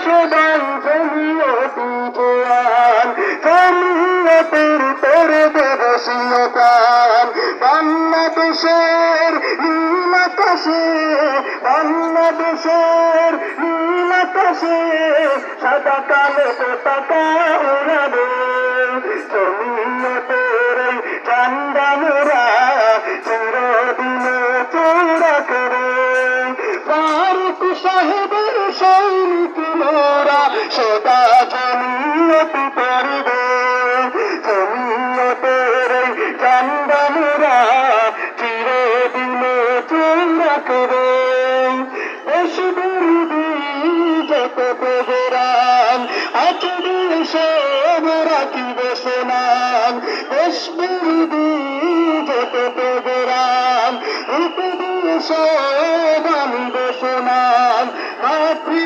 সদাই জমিয়তি জোয়ান, জমিয়তের তোরে দেব সিংহকান। বাংলাদেশের নীল আকাশে, বাংলাদেশের নীল আকাশে সাদা কালো পতাকা উড়াবে। জমিয়তের এই ঝান্ডা মোরা চিরদিনে চূড়া করে। ফারুক সাহেবের সৈনিক মোরা সদা জমিয়তি করবে। জমিয়তের এই ঝান্ডা মোরা চিরদিনে চূড়া করে। দেশ বিরোধী যত প্রহরান আচরণ সব রাখিবে সমান। দেশ বিরোধী যত প্রহরান সব আনিবে সমান। মাতৃ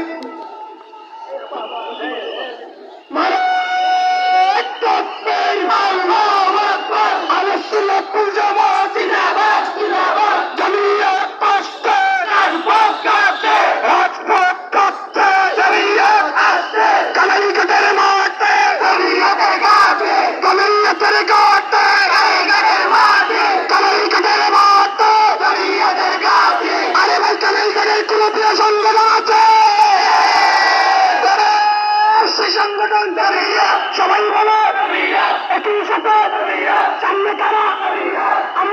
সংগঠন সবাই বলো একই সাথে সামনে তারা